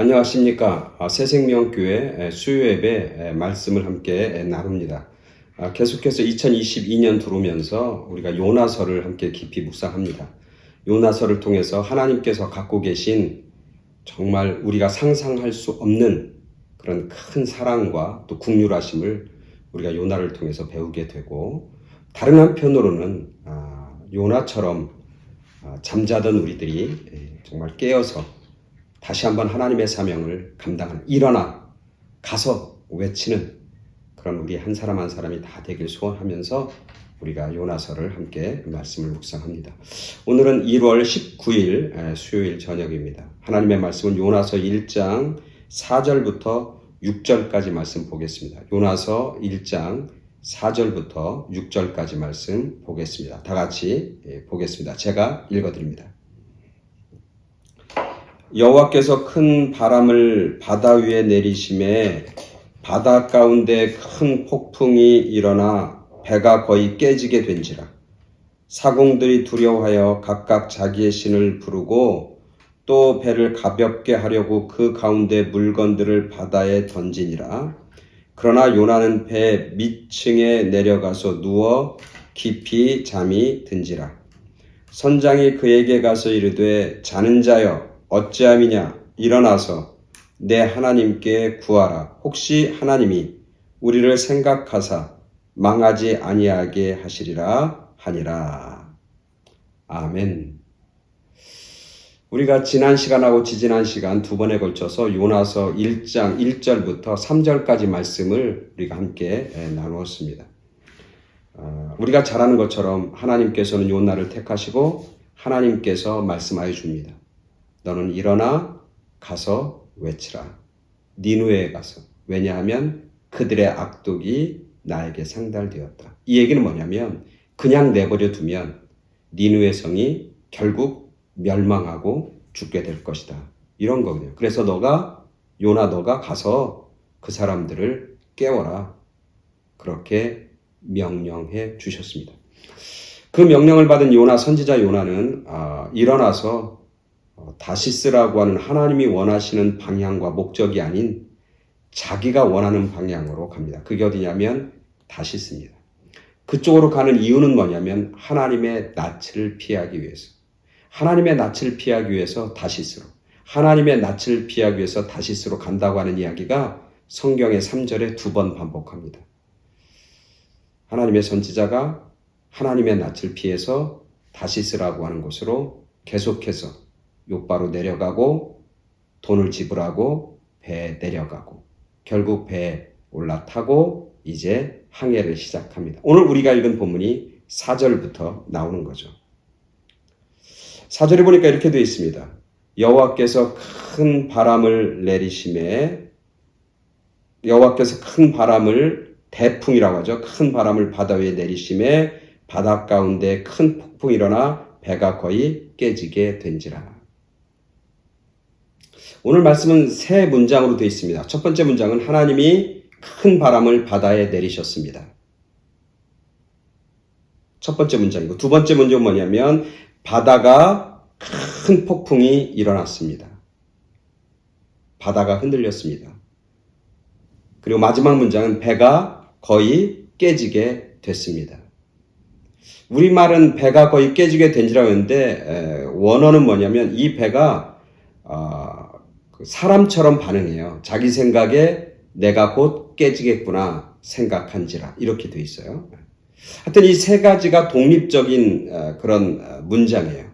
안녕하십니까. 새생명교회 수요예배 말씀을 함께 나눕니다. 계속해서 2022년 들어오면서 우리가 요나서를 함께 깊이 묵상합니다. 요나서를 통해서 하나님께서 갖고 계신 정말 우리가 상상할 수 없는 그런 큰 사랑과 또 긍휼하심을 우리가 요나를 통해서 배우게 되고, 다른 한편으로는 요나처럼 잠자던 우리들이 정말 깨어서 다시 한번 하나님의 사명을 감당하는, 일어나 가서 외치는 그런 우리 한 사람 한 사람이 다 되길 소원하면서 우리가 요나서를 함께 말씀을 묵상합니다. 오늘은 1월 19일 수요일 저녁입니다. 하나님의 말씀은 요나서 1장 4절부터 6절까지 말씀 보겠습니다. 요나서 1장 4절부터 6절까지 말씀 보겠습니다. 다 같이 보겠습니다. 제가 읽어드립니다. 여호와께서 큰 바람을 바다 위에 내리심에 바다 가운데 큰 폭풍이 일어나 배가 거의 깨지게 된지라. 사공들이 두려워하여 각각 자기의 신을 부르고 또 배를 가볍게 하려고 그 가운데 물건들을 바다에 던지니라. 그러나 요나는 배 밑층에 내려가서 누워 깊이 잠이 든지라. 선장이 그에게 가서 이르되 자는 자여 어찌함이냐, 일어나서 내 하나님께 구하라. 혹시 하나님이 우리를 생각하사 망하지 아니하게 하시리라 하니라. 아멘. 우리가 지난 시간하고 지지난 시간 두 번에 걸쳐서 요나서 1장 1절부터 3절까지 말씀을 우리가 함께 나누었습니다. 우리가 잘 아는 것처럼 하나님께서는 요나를 택하시고 하나님께서 말씀하여 줍니다. 너는 일어나 가서 외치라. 니누에 가서. 왜냐하면 그들의 악독이 나에게 상달되었다. 이 얘기는 뭐냐면 그냥 내버려 두면 니누의 성이 결국 멸망하고 죽게 될 것이다. 이런 거거든요. 그래서 너가 가서 그 사람들을 깨워라. 그렇게 명령해 주셨습니다. 그 명령을 받은 요나 선지자 요나는 일어나서 다시스라고 하는 하나님이 원하시는 방향과 목적이 아닌 자기가 원하는 방향으로 갑니다. 그게 어디냐면 다시스입니다. 그쪽으로 가는 이유는 뭐냐면 하나님의 낯을 피하기 위해서. 하나님의 낯을 피하기 위해서 다시스로. 하나님의 낯을 피하기 위해서 다시스로 간다고 하는 이야기가 성경의 3절에 2번 반복합니다. 하나님의 선지자가 하나님의 낯을 피해서 다시스라고 하는 곳으로 계속해서 욥바로 내려가고 돈을 지불하고 배에 내려가고 결국 배에 올라타고 이제 항해를 시작합니다. 오늘 우리가 읽은 본문이 4절부터 나오는 거죠. 4절에 보니까 이렇게 되어 있습니다. 여호와께서 큰 바람을 내리심에, 여호와께서 큰 바람을, 대풍이라고 하죠. 큰 바람을 바다 위에 내리심에 바다 가운데 큰 폭풍이 일어나 배가 거의 깨지게 된지라. 오늘 말씀은 세 문장으로 되어 있습니다. 첫 번째 문장은 하나님이 큰 바람을 바다에 내리셨습니다. 첫 번째 문장이고, 두 번째 문장은 뭐냐면 바다가 큰 폭풍이 일어났습니다. 바다가 흔들렸습니다. 그리고 마지막 문장은 배가 거의 깨지게 됐습니다. 우리말은 배가 거의 깨지게 된지라고 했는데 원어는 뭐냐면 이 배가 사람처럼 반응해요. 자기 생각에 내가 곧 깨지겠구나 생각한지라, 이렇게 돼 있어요. 하여튼 이 세 가지가 독립적인 그런 문장이에요.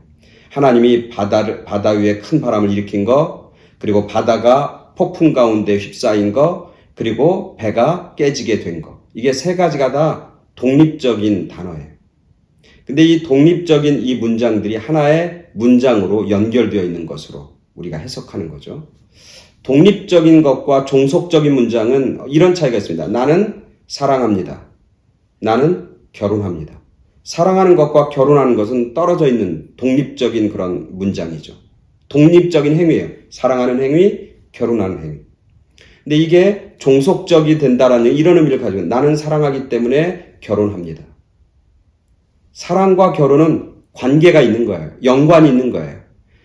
하나님이 바다 위에 큰 바람을 일으킨 거, 그리고 바다가 폭풍 가운데 휩싸인 거, 그리고 배가 깨지게 된 거. 이게 세 가지가 다 독립적인 단어예요. 근데 이 독립적인 이 문장들이 하나의 문장으로 연결되어 있는 것으로 우리가 해석하는 거죠. 독립적인 것과 종속적인 문장은 이런 차이가 있습니다. 나는 사랑합니다. 나는 결혼합니다. 사랑하는 것과 결혼하는 것은 떨어져 있는 독립적인 그런 문장이죠. 독립적인 행위예요. 사랑하는 행위, 결혼하는 행위. 근데 이게 종속적이 된다라는 이런 의미를 가지고, 나는 사랑하기 때문에 결혼합니다. 사랑과 결혼은 관계가 있는 거예요. 연관이 있는 거예요.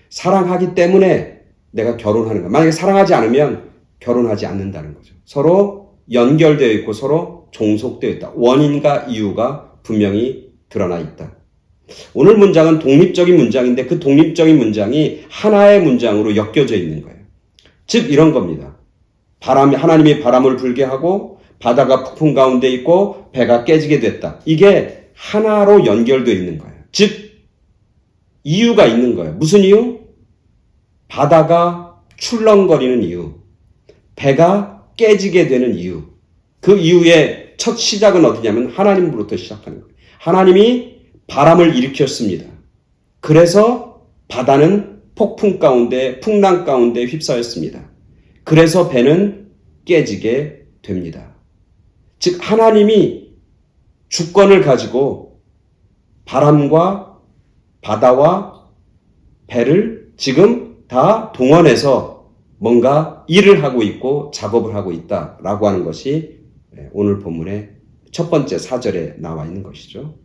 사랑하기 때문에 내가 결혼하는 거야. 만약에 사랑하지 않으면 결혼하지 않는다는 거죠. 서로 연결되어 있고 서로 종속되어 있다. 원인과 이유가 분명히 드러나 있다. 오늘 문장은 독립적인 문장인데 그 독립적인 문장이 하나의 문장으로 엮여져 있는 거예요. 즉 이런 겁니다. 하나님이 바람을 불게 하고 바다가 폭풍 가운데 있고 배가 깨지게 됐다. 이게 하나로 연결되어 있는 거예요. 즉 이유가 있는 거예요. 무슨 이유? 바다가 출렁거리는 이유, 배가 깨지게 되는 이유. 그 이유의 첫 시작은 어디냐면 하나님으로부터 시작하는 거예요. 하나님이 바람을 일으켰습니다. 그래서 바다는 폭풍 가운데, 풍랑 가운데 휩싸였습니다. 그래서 배는 깨지게 됩니다. 즉 하나님이 주권을 가지고 바람과 바다와 배를 지금 다 동원해서 뭔가 일을 하고 있고 작업을 하고 있다라고 하는 것이 오늘 본문의 첫 번째 4절에 나와 있는 것이죠.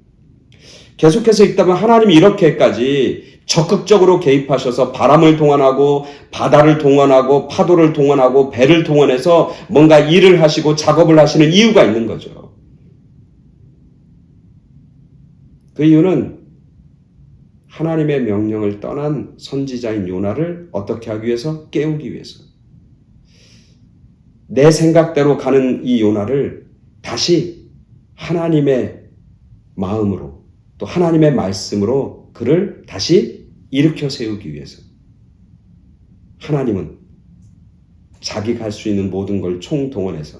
계속해서 읽다 보면 하나님이 이렇게까지 적극적으로 개입하셔서 바람을 동원하고 바다를 동원하고 파도를 동원하고 배를 동원해서 뭔가 일을 하시고 작업을 하시는 이유가 있는 거죠. 그 이유는 하나님의 명령을 떠난 선지자인 요나를 어떻게 하기 위해서? 깨우기 위해서. 내 생각대로 가는 이 요나를 다시 하나님의 마음으로 또 하나님의 말씀으로 그를 다시 일으켜 세우기 위해서. 하나님은 자기가 할 수 있는 모든 걸 총동원해서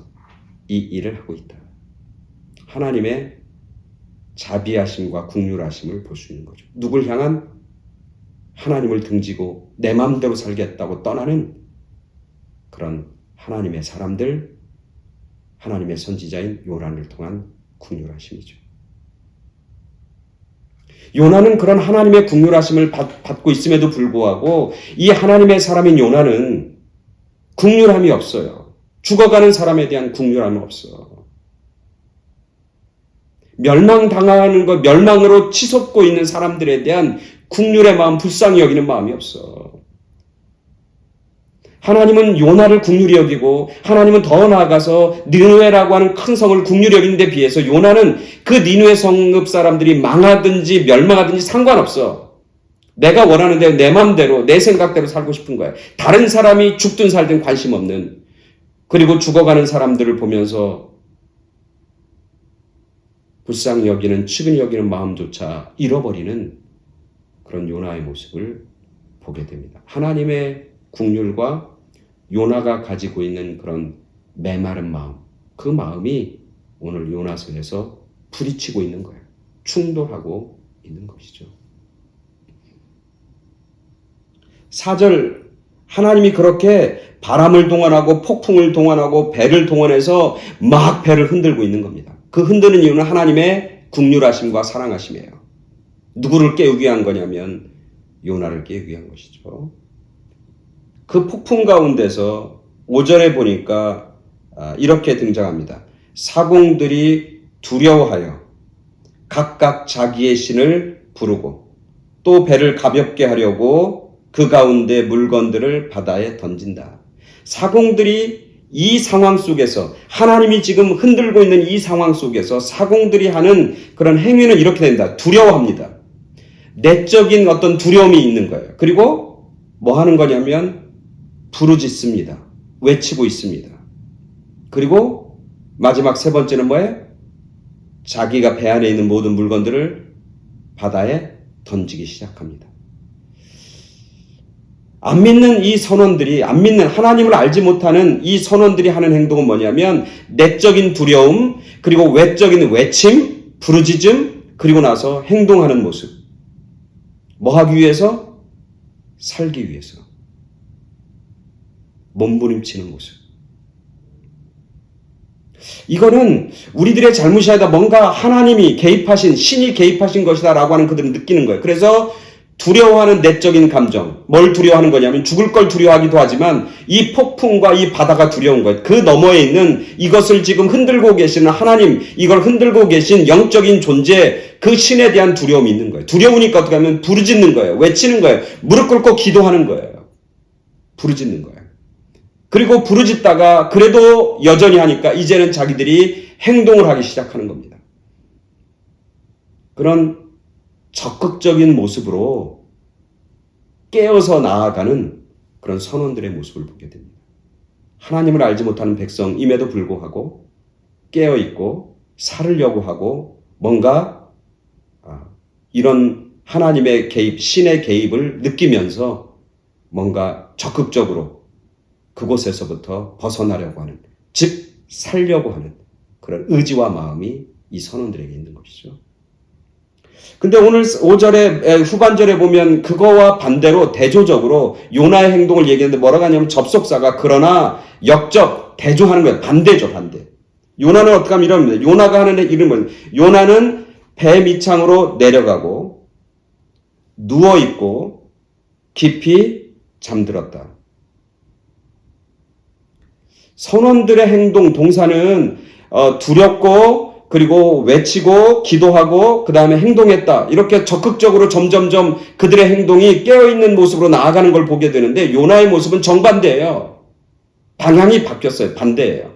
이 일을 하고 있다. 하나님의 자비하심과 긍휼하심을 볼 수 있는 거죠. 누굴 향한? 하나님을 등지고 내 마음대로 살겠다고 떠나는 그런 하나님의 사람들, 하나님의 선지자인 요나를 통한 긍휼하심이죠. 요나는 그런 하나님의 긍휼하심을 받고 있음에도 불구하고 이 하나님의 사람인 요나는 긍휼함이 없어요. 죽어가는 사람에 대한 긍휼함이 없어. 멸망당하는 것, 멸망으로 치솟고 있는 사람들에 대한 긍휼의 마음, 불쌍히 여기는 마음이 없어. 하나님은 요나를 긍휼히 여기고 하나님은 더 나아가서 니느웨라고 하는 큰 성을 긍휼히 여기는 데 비해서 요나는 그 니느웨 성읍 사람들이 망하든지 멸망하든지 상관없어. 내가 원하는 대로 내 마음대로 내 생각대로 살고 싶은 거야. 다른 사람이 죽든 살든 관심 없는, 그리고 죽어가는 사람들을 보면서 불쌍히 여기는, 측은히 여기는 마음조차 잃어버리는 그런 요나의 모습을 보게 됩니다. 하나님의 긍휼과 요나가 가지고 있는 그런 메마른 마음, 그 마음이 오늘 요나서에서 부딪히고 있는 거예요. 충돌하고 있는 것이죠. 4절, 하나님이 그렇게 바람을 동원하고 폭풍을 동원하고 배를 동원해서 막 배를 흔들고 있는 겁니다. 그 흔드는 이유는 하나님의 긍휼하심과 사랑하심이에요. 누구를 깨우기 위한 거냐면 요나를 깨우기 위한 것이죠. 그 폭풍 가운데서 5절에 보니까 이렇게 등장합니다. 사공들이 두려워하여 각각 자기의 신을 부르고 또 배를 가볍게 하려고 그 가운데 물건들을 바다에 던진다. 사공들이 이 상황 속에서, 하나님이 지금 흔들고 있는 이 상황 속에서 사공들이 하는 그런 행위는 이렇게 된다. 두려워합니다. 내적인 어떤 두려움이 있는 거예요. 그리고 뭐 하는 거냐면 부르짖습니다. 외치고 있습니다. 그리고 마지막 세 번째는 뭐예요? 자기가 배 안에 있는 모든 물건들을 바다에 던지기 시작합니다. 안 믿는 이 선원들이, 안 믿는, 하나님을 알지 못하는 이 선원들이 하는 행동은 뭐냐면 내적인 두려움, 그리고 외적인 외침, 부르짖음, 그리고 나서 행동하는 모습. 뭐 하기 위해서? 살기 위해서. 몸부림치는 모습. 이거는 우리들의 잘못이 아니라 뭔가 하나님이 개입하신, 신이 개입하신 것이다 라고 하는 그들은 느끼는 거예요. 그래서 두려워하는 내적인 감정, 뭘 두려워하는 거냐면 죽을 걸 두려워하기도 하지만 이 폭풍과 이 바다가 두려운 거예요. 그 너머에 있는 이것을 지금 흔들고 계시는 하나님, 이걸 흔들고 계신 영적인 존재, 그 신에 대한 두려움이 있는 거예요. 두려우니까 어떻게 하면 부르짖는 거예요. 외치는 거예요. 무릎 꿇고 기도하는 거예요. 부르짖는 거예요. 그리고 부르짖다가 그래도 여전히 하니까 이제는 자기들이 행동을 하기 시작하는 겁니다. 그런 적극적인 모습으로 깨어서 나아가는 그런 선원들의 모습을 보게 됩니다. 하나님을 알지 못하는 백성임에도 불구하고 깨어있고 살으려고 하고 뭔가 이런 하나님의 개입, 신의 개입을 느끼면서 뭔가 적극적으로 그곳에서부터 벗어나려고 하는, 즉 살려고 하는 그런 의지와 마음이 이 선원들에게 있는 것이죠. 근데 오늘 5절에 후반절에 보면 그거와 반대로 대조적으로 요나의 행동을 얘기했는데 뭐라고 하냐면 접속사가 그러나 역적 대조하는 거예요. 반대죠, 반대. 요나는 어떻게 하면 이럽니다. 요나가 하는 이름은 요나는 배 밑창으로 내려가고 누워 있고 깊이 잠들었다. 선원들의 행동 동사는 두렵고 그리고 외치고 기도하고 그 다음에 행동했다. 이렇게 적극적으로 점점점 그들의 행동이 깨어있는 모습으로 나아가는 걸 보게 되는데 요나의 모습은 정반대예요. 방향이 바뀌었어요. 반대예요.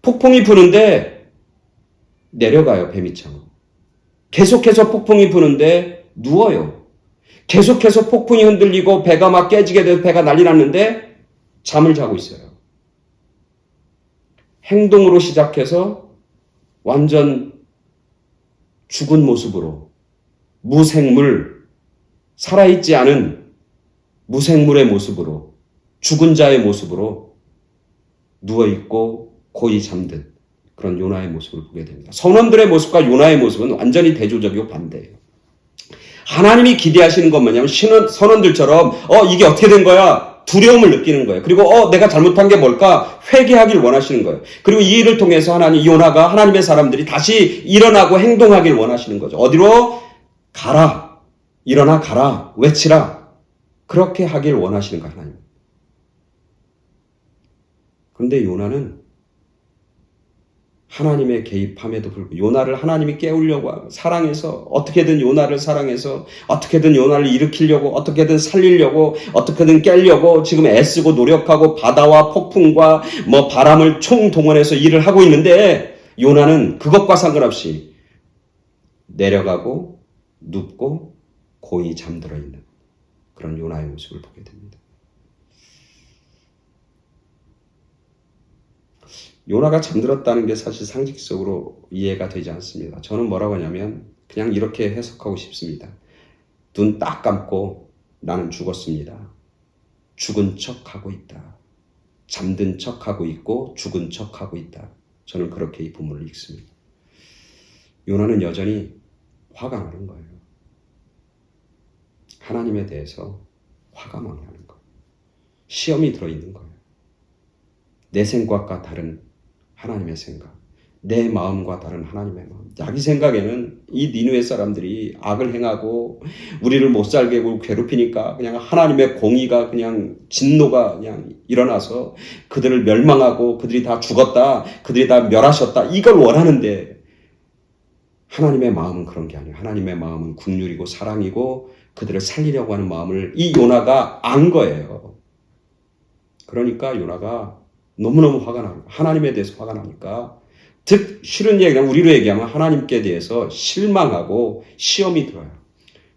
폭풍이 부는데 내려가요. 배 밑창으로. 계속해서 폭풍이 부는데 누워요. 계속해서 폭풍이 흔들리고 배가 막 깨지게 돼서 배가 난리 났는데 잠을 자고 있어요. 행동으로 시작해서 완전 죽은 모습으로 무생물, 살아있지 않은 무생물의 모습으로 죽은 자의 모습으로 누워있고 고이 잠든 그런 요나의 모습을 보게 됩니다. 선원들의 모습과 요나의 모습은 완전히 대조적이고 반대예요. 하나님이 기대하시는 건 뭐냐면 선원들처럼 이게 어떻게 된 거야? 두려움을 느끼는 거예요. 그리고 내가 잘못한 게 뭘까? 회개하길 원하시는 거예요. 그리고 이 일을 통해서 요나가 하나님의 사람들이 다시 일어나고 행동하길 원하시는 거죠. 어디로? 가라. 일어나 가라. 외치라. 그렇게 하길 원하시는 거예요, 하나님. 그런데 요나는 하나님의 개입함에도 불구하고 요나를 하나님이 깨우려고 하고 사랑해서 어떻게든 요나를 사랑해서 어떻게든 요나를 일으키려고 어떻게든 살리려고 어떻게든 깨려고 지금 애쓰고 노력하고 바다와 폭풍과 바람을 총동원해서 일을 하고 있는데 요나는 그것과 상관없이 내려가고 눕고 고이 잠들어 있는 그런 요나의 모습을 보게 됩니다. 요나가 잠들었다는 게 사실 상식적으로 이해가 되지 않습니다. 저는 뭐라고 하냐면 그냥 이렇게 해석하고 싶습니다. 눈 딱 감고 나는 죽었습니다. 죽은 척하고 있다. 잠든 척하고 있고 죽은 척하고 있다. 저는 그렇게 이 부분을 읽습니다. 요나는 여전히 화가 나는 거예요. 하나님에 대해서 화가 많이 나는 거예요. 시험이 들어있는 거예요. 내 생각과 다른 하나님의 생각, 내 마음과 다른 하나님의 마음. 자기 생각에는 이 니느웨 사람들이 악을 행하고 우리를 못 살게 하고 괴롭히니까 그냥 하나님의 공의가 그냥 진노가 그냥 일어나서 그들을 멸망하고 그들이 다 죽었다, 그들이 다 멸하셨다 이걸 원하는데 하나님의 마음은 그런 게 아니에요. 하나님의 마음은 긍휼이고 사랑이고 그들을 살리려고 하는 마음을 이 요나가 안 거예요. 그러니까 요나가 너무너무 화가 나고 하나님에 대해서 화가 나니까 싫은 얘기는 우리로 얘기하면 하나님께 대해서 실망하고 시험이 들어요.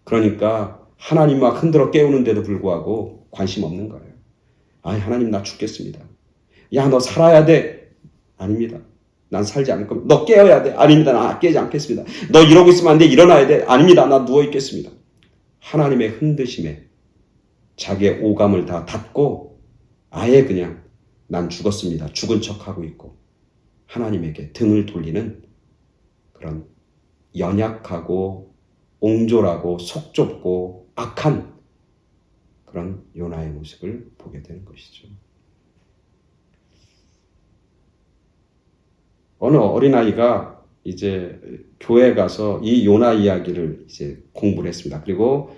그러니까 하나님 막 흔들어 깨우는데도 불구하고 관심 없는 거예요. 하나님 나 죽겠습니다. 야 너 살아야 돼. 아닙니다. 난 살지 않을 겁니다. 너 깨어야 돼. 아닙니다. 나 깨지 않겠습니다. 너 이러고 있으면 안 돼. 일어나야 돼. 아닙니다. 나 누워 있겠습니다. 하나님의 흔드심에 자기의 오감을 다 닫고 아예 그냥 난 죽었습니다. 죽은 척하고 있고 하나님에게 등을 돌리는 그런 연약하고 옹졸하고 속 좁고 악한 그런 요나의 모습을 보게 되는 것이죠. 어느 어린아이가 이제 교회에 가서 이 요나 이야기를 이제 공부를 했습니다. 그리고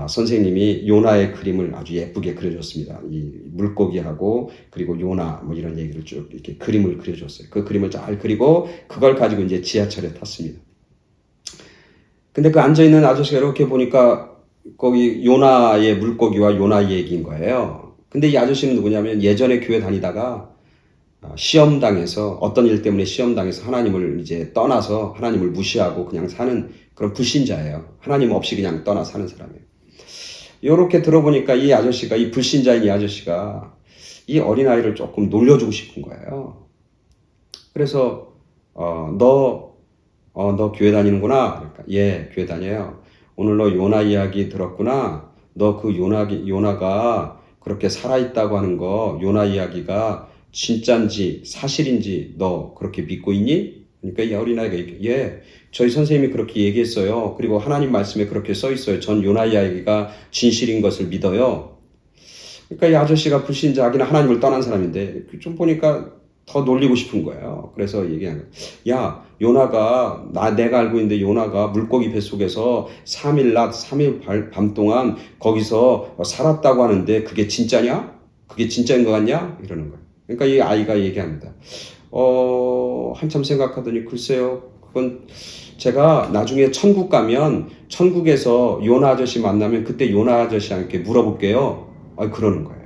선생님이 요나의 그림을 아주 예쁘게 그려줬습니다. 이 물고기하고 그리고 요나 이런 얘기를 쭉 이렇게 그림을 그려줬어요. 그 그림을 잘 그리고 그걸 가지고 이제 지하철에 탔습니다. 근데 그 앉아있는 아저씨가 이렇게 보니까 거기 요나의 물고기와 요나 얘기인 거예요. 근데 이 아저씨는 누구냐면 예전에 교회 다니다가 시험당해서 어떤 일 때문에 시험당해서 하나님을 이제 떠나서 하나님을 무시하고 그냥 사는 그런 불신자예요. 하나님 없이 그냥 떠나 사는 사람이에요. 이렇게 들어보니까 이 아저씨가, 이 불신자인 이 아저씨가 이 어린아이를 조금 놀려주고 싶은 거예요. 그래서 너 교회 다니는구나. 그러니까 예, 교회 다녀요. 오늘 너 요나 이야기 들었구나. 너 그 요나가 그렇게 살아있다고 하는 거, 요나 이야기가 진짠지 사실인지 너 그렇게 믿고 있니? 그러니까 이 어린아이가 예, 저희 선생님이 그렇게 얘기했어요. 그리고 하나님 말씀에 그렇게 써 있어요. 전 요나 이야기가 진실인 것을 믿어요. 그러니까 이 아저씨가 불신자하기는 하나님을 떠난 사람인데 좀 보니까 더 놀리고 싶은 거예요. 그래서 얘기하는 거예요. 야, 요나가 내가 알고 있는데 요나가 물고기 뱃속에서 3일 낮 3일 밤 동안 거기서 살았다고 하는데 그게 진짜냐? 그게 진짜인 것 같냐? 이러는 거예요. 그러니까 이 아이가 얘기합니다. 한참 생각하더니 글쎄요. 그건 제가 나중에 천국 가면 천국에서 요나 아저씨 만나면 그때 요나 아저씨한테 물어볼게요. 그러는 거예요.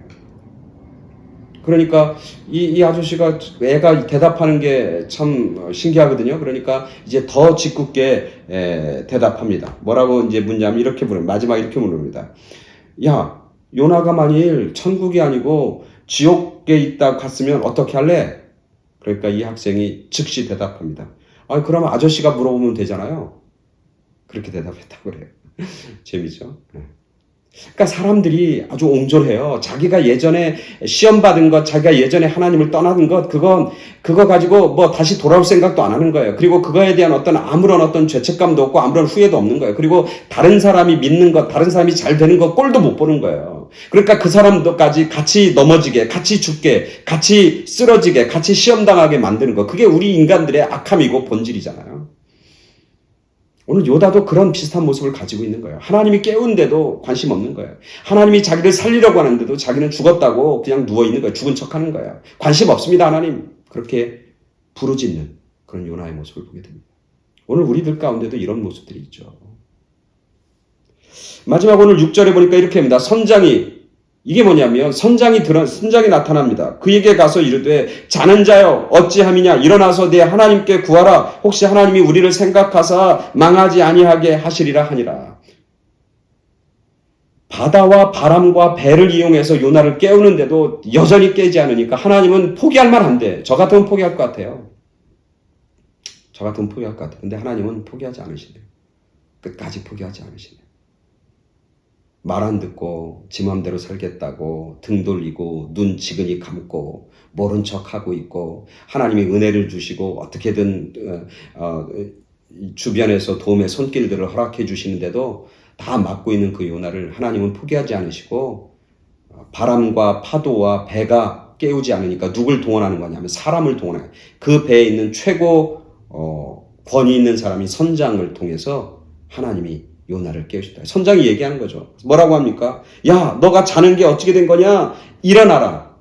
그러니까 이 아저씨가 애가 대답하는 게 참 신기하거든요. 그러니까 이제 더 짓궂게 대답합니다. 뭐라고 이제 묻냐면 이렇게 물어요. 마지막에 이렇게 물습니다. 야, 요나가 만일 천국이 아니고 지옥에 있다 갔으면 어떻게 할래? 그러니까 이 학생이 즉시 대답합니다. 그러면 아저씨가 물어보면 되잖아요. 그렇게 대답했다고 그래요. 재미죠? 그러니까 사람들이 아주 옹졸해요. 자기가 예전에 시험 받은 것, 자기가 예전에 하나님을 떠나는 것, 그거 가지고 뭐 다시 돌아올 생각도 안 하는 거예요. 그리고 그거에 대한 아무런 어떤 죄책감도 없고 아무런 후회도 없는 거예요. 그리고 다른 사람이 믿는 것, 다른 사람이 잘 되는 것 꼴도 못 보는 거예요. 그러니까 그 사람들까지 같이 넘어지게, 같이 죽게, 같이 쓰러지게, 같이 시험당하게 만드는 거. 그게 우리 인간들의 악함이고 본질이잖아요. 오늘 요다도 그런 비슷한 모습을 가지고 있는 거예요. 하나님이 깨운데도 관심 없는 거예요. 하나님이 자기를 살리려고 하는데도 자기는 죽었다고 그냥 누워있는 거예요. 죽은 척하는 거예요. 관심 없습니다, 하나님. 그렇게 부르짖는 그런 요나의 모습을 보게 됩니다. 오늘 우리들 가운데도 이런 모습들이 있죠. 마지막 오늘 6절에 보니까 이렇게 합니다. 이게 뭐냐면 선장이 나타납니다. 그에게 가서 이르되 자는 자여 어찌함이냐 일어나서 내 하나님께 구하라. 혹시 하나님이 우리를 생각하사 망하지 아니하게 하시리라 하니라. 바다와 바람과 배를 이용해서 요나를 깨우는데도 여전히 깨지 않으니까 하나님은 포기할 만한데 저 같으면 포기할 것 같아요. 근데 하나님은 포기하지 않으시네요. 끝까지 포기하지 않으시네요. 말 안 듣고 지 맘대로 살겠다고 등 돌리고 눈 지근히 감고 모른 척하고 있고 하나님이 은혜를 주시고 어떻게든 주변에서 도움의 손길들을 허락해 주시는데도 다 막고 있는 그 요나를 하나님은 포기하지 않으시고 바람과 파도와 배가 깨우지 않으니까 누굴 동원하는 거냐면 사람을 동원해요. 그 배에 있는 최고 권위 있는 사람이 선장을 통해서 하나님이 요나를 깨우셨다. 선장이 얘기하는 거죠. 뭐라고 합니까? 야, 너가 자는 게 어떻게 된 거냐? 일어나라.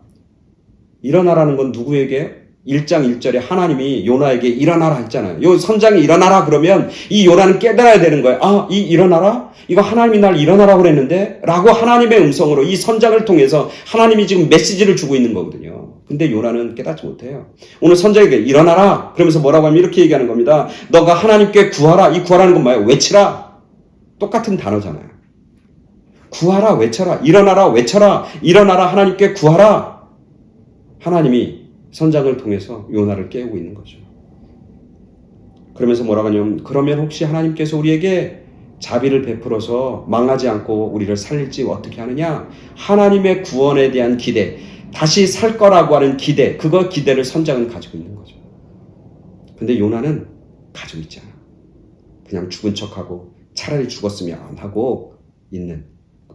일어나라는 건 누구에게? 1장 1절에 하나님이 요나에게 일어나라 했잖아요. 요 선장이 일어나라 그러면 이 요나는 깨달아야 되는 거예요. 이 일어나라? 이거 하나님이 날 일어나라고 그랬는데? 라고 하나님의 음성으로 이 선장을 통해서 하나님이 지금 메시지를 주고 있는 거거든요. 근데 요나는 깨닫지 못해요. 오늘 선장에게 일어나라. 그러면서 뭐라고 하면 이렇게 얘기하는 겁니다. 너가 하나님께 구하라. 이 구하라는 건 뭐예요? 외치라. 똑같은 단어잖아요. 구하라, 외쳐라, 일어나라, 외쳐라, 일어나라, 하나님께 구하라. 하나님이 선장을 통해서 요나를 깨우고 있는 거죠. 그러면서 뭐라고 하냐면 그러면 혹시 하나님께서 우리에게 자비를 베풀어서 망하지 않고 우리를 살릴지 어떻게 하느냐? 하나님의 구원에 대한 기대, 다시 살 거라고 하는 기대, 그거 기대를 선장은 가지고 있는 거죠. 근데 요나는 가지고 있지 않아. 그냥 죽은 척하고 차라리 죽었으면 안 하고 있는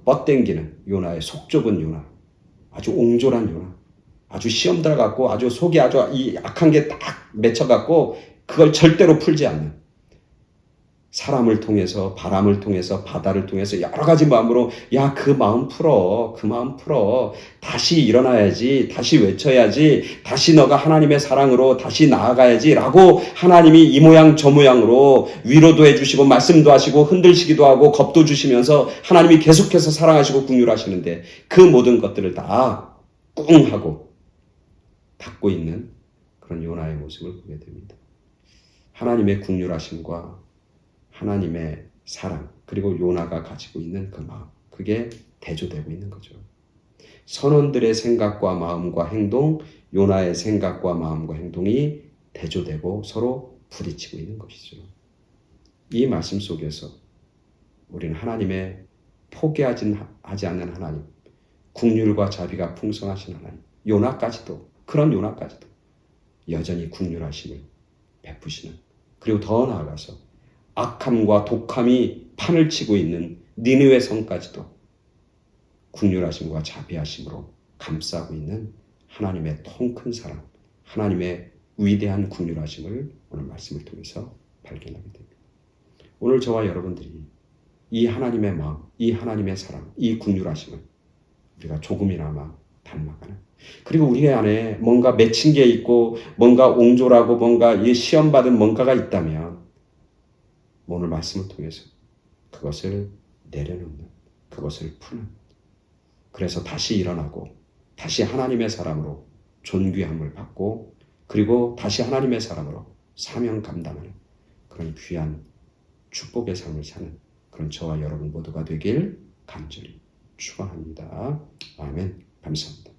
뻗땡기는 요나의 속 좁은 요나, 아주 옹졸한 요나, 아주 시험 들어갖고 아주 속이 아주 이 악한 게 딱 맺혀갖고 그걸 절대로 풀지 않는 사람을 통해서, 바람을 통해서, 바다를 통해서 여러 가지 마음으로 야, 그 마음 풀어. 그 마음 풀어. 다시 일어나야지. 다시 외쳐야지. 다시 너가 하나님의 사랑으로 다시 나아가야지. 라고 하나님이 이 모양 저 모양으로 위로도 해주시고 말씀도 하시고 흔들시기도 하고 겁도 주시면서 하나님이 계속해서 사랑하시고 긍휼하시는데 그 모든 것들을 다 꿍 하고 닫고 있는 그런 요나의 모습을 보게 됩니다. 하나님의 긍휼하심과 하나님의 사랑, 그리고 요나가 가지고 있는 그 마음, 그게 대조되고 있는 거죠. 선원들의 생각과 마음과 행동, 요나의 생각과 마음과 행동이 대조되고 서로 부딪히고 있는 것이죠. 이 말씀 속에서 우리는 하나님의 포기하지 않는 하나님, 긍휼과 자비가 풍성하신 하나님, 요나까지도, 그런 요나까지도 여전히 긍휼하심을 베푸시는, 그리고 더 나아가서 악함과 독함이 판을 치고 있는 니느웨 성까지도 긍휼하심과 자비하심으로 감싸고 있는 하나님의 통 큰 사랑, 하나님의 위대한 긍휼하심을 오늘 말씀을 통해서 발견하게 됩니다. 오늘 저와 여러분들이 이 하나님의 마음, 이 하나님의 사랑, 이 긍휼하심을 우리가 조금이나마 닮아가는, 그리고 우리 안에 뭔가 맺힌 게 있고 뭔가 옹졸하고 뭔가 이 시험받은 뭔가가 있다면 오늘 말씀을 통해서 그것을 내려놓는, 그것을 푸는, 그래서 다시 일어나고 다시 하나님의 사람으로 존귀함을 받고 그리고 다시 하나님의 사람으로 사명 감당하는 그런 귀한 축복의 삶을 사는 그런 저와 여러분 모두가 되길 간절히 축원합니다. 아멘. 감사합니다.